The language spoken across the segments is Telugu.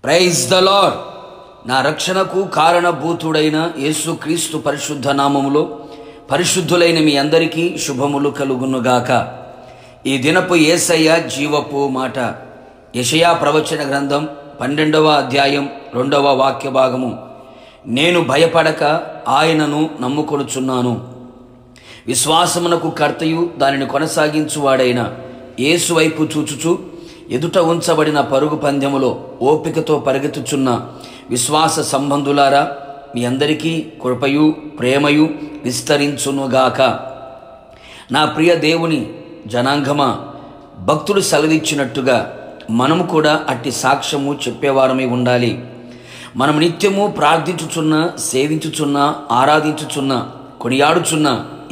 Praise the lord. నా రక్షణకు కారణభూతుడైన యేసుక్రీస్తు పరిశుద్ధ నామములో పరిశుద్ధులైన మీ అందరికీ శుభములు కలుగునుగాక. ఈ దినపు యేసయ్య జీవపు మాట. యెషయా ప్రవచన గ్రంథం 12వ అధ్యాయం 2వ వాక్య భాగము. నేను భయపడక ఆయనను నమ్ముకొనుచున్నాను. విశ్వాసమునకు కర్తయు దానిని కొనసాగించువాడైన యేసు వైపు చూచుచు ఎదుట ఉంచబడిన పరుగు పందెములో ఓపికతో పరిగెత్తుచున్న విశ్వాస సంబంధులారా, మీ అందరికీ కృపయు ప్రేమయు విస్తరించునుగాక. నా ప్రియ దేవుని జనాంగమా, భక్తుడు సెలవిచ్చినట్టుగా మనము కూడా అట్టి సాక్ష్యము చెప్పేవారమై ఉండాలి. మనం నిత్యము ప్రార్థించుచున్న, సేవించుచున్న, ఆరాధించుచున్న, కొనియాడుచున్న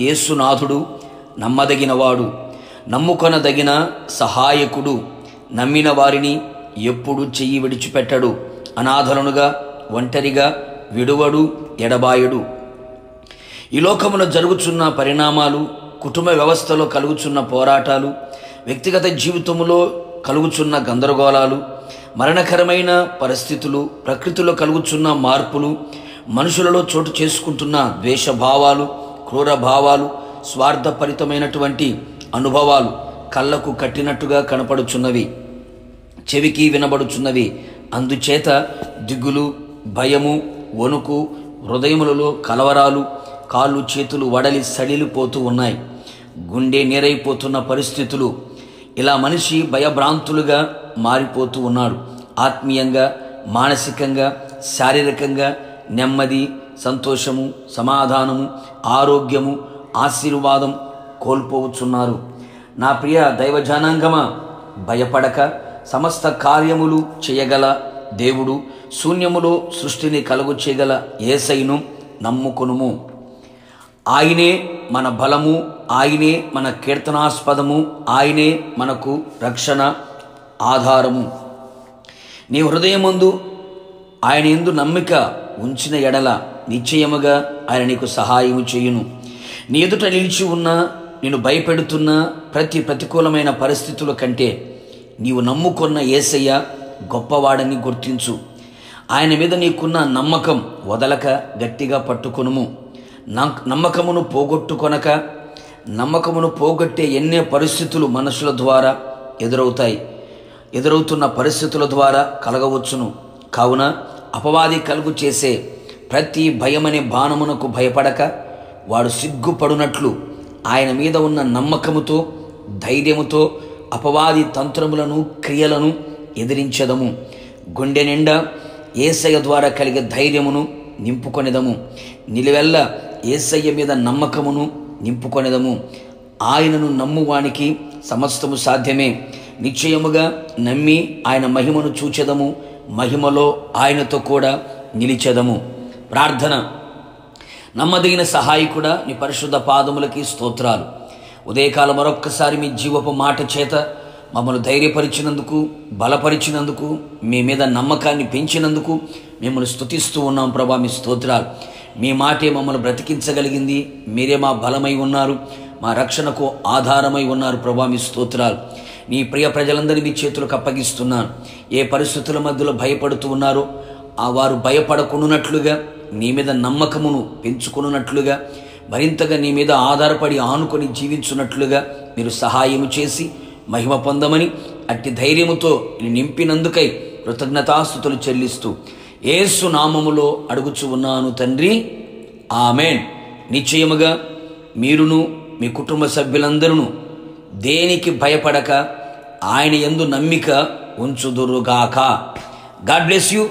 యేసునాథుడు నమ్మదగినవాడు, నమ్ముకొనదగిన సహాయకుడు. నమ్మిన వారిని ఎప్పుడు చెయ్యి విడిచిపెట్టడు. అనాథలనుగా, ఒంటరిగా విడువడు, ఎడబాయుడు. ఈ లోకములో జరుగుచున్న పరిణామాలు, కుటుంబ వ్యవస్థలో కలుగుచున్న పోరాటాలు, వ్యక్తిగత జీవితంలో కలుగుచున్న గందరగోళాలు, మరణకరమైన పరిస్థితులు, ప్రకృతిలో కలుగుచున్న మార్పులు, మనుషులలో చోటు చేసుకుంటున్న ద్వేషభావాలు, క్రూర భావాలు, స్వార్థపరితమైనటువంటి అనుభవాలు కళ్ళకు కట్టినట్టుగా కనపడుచున్నవి, చెవికి వినబడుచున్నవి. అందుచేత దిగులు, భయము, వణుకు, హృదయములలో కలవరాలు, కాళ్ళు చేతులు వడలి సడిలిపోతూ ఉన్నాయి. గుండె నీరైపోతున్న పరిస్థితులు. ఇలా మనిషి భయభ్రాంతులుగా మారిపోతూ ఉన్నాడు. ఆత్మీయంగా, మానసికంగా, శారీరకంగా నెమ్మది, సంతోషము, సమాధానము, ఆరోగ్యము, ఆశీర్వాదం కోల్పోవచ్చున్నారు. నా ప్రియ దైవజనాంగమా, భయపడక సమస్త కార్యములు చేయగల దేవుడు, శూన్యములో సృష్టిని కలుగు చేయగల యేసయ్యను నమ్ముకొనుము. ఆయనే మన బలము, ఆయనే మన కీర్తనాస్పదము, ఆయనే మనకు రక్షణ ఆధారము. నీ హృదయమందు ఆయన యందు నమ్మిక ఉంచిన ఎడల నిశ్చయముగా ఆయన నీకు సహాయము చేయును. నీ ఎదుట నిలిచి ఉన్న, నిన్ను భయపెడుతున్న ప్రతి ప్రతికూలమైన పరిస్థితుల కంటే నీవు నమ్ముకున్న యేసయ్య గొప్పవాడని గుర్తించు. ఆయన మీద నీకున్న నమ్మకం వదలక గట్టిగా పట్టుకొనుము. నమ్మకమును పోగొట్టుకొనక, నమ్మకమును పోగొట్టే ఎన్నో పరిస్థితులు మనుషుల ద్వారా ఎదురవుతున్న పరిస్థితుల ద్వారా కలగవచ్చును. కావున అపవాది కలుగు చేసే ప్రతి భయమనే బాణమునకు భయపడక, వాడు సిగ్గుపడునట్లు ఆయన మీద ఉన్న నమ్మకముతో, ధైర్యముతో అపవాది తంత్రములను, క్రియలను ఎదిరించదము. గుండె నిండా యేసయ్య ద్వారా కలిగే ధైర్యమును నింపుకొనేదము. నిలువెల్ల యేసయ్య మీద నమ్మకమును నింపుకొనేదము. ఆయనను నమ్మువానికి సమస్తము సాధ్యమే. నిశ్చయముగా నమ్మి ఆయన మహిమను చూచెదము. మహిమలో ఆయనతో కూడా నిలిచెదము. ప్రార్థన. నమ్మదగిన సహాయకుడా, నీ పరిశుద్ధ పాదములకి స్తోత్రాలు. ఉదయకాలం మరొక్కసారి మీ జీవపు మాట చేత మమ్మల్ని ధైర్యపరిచినందుకు, బలపరిచినందుకు, మీ మీద నమ్మకాన్ని పెంచినందుకు మిమ్మల్ని స్తుతిస్తూ ఉన్నాం ప్రభా. మీ స్తోత్రాలు. మీ మాటే మమ్మల్ని బ్రతికించగలిగింది. మీరే మా బలమై ఉన్నారు, మా రక్షణకు ఆధారమై ఉన్నారు ప్రభా. మీ స్తోత్రాలు. నీ ప్రియ ప్రజలందరినీ మీ చేతులకు అప్పగిస్తున్నాను. ఏ పరిస్థితుల మధ్యలో భయపడుతూ ఉన్నారో వారు భయపడకున్నట్లుగా, నీ మీద నమ్మకమును పెంచుకున్నట్లుగా, మరింతగా నీ మీద ఆధారపడి ఆనుకొని జీవించున్నట్లుగా మీరు సహాయము చేసి మహిమ పొందమని, అట్టి ధైర్యముతో నింపినందుకై కృతజ్ఞతాస్తుతులు చెల్లిస్తూ యేసు నామములో అడుగుచు ఉన్నాను తండ్రి, ఆమెన్. నిశ్చయముగా మీరును మీ కుటుంబ సభ్యులందరూ దేనికి భయపడక ఆయన యందు నమ్మిక ఉంచుదురుగాక. God bless you.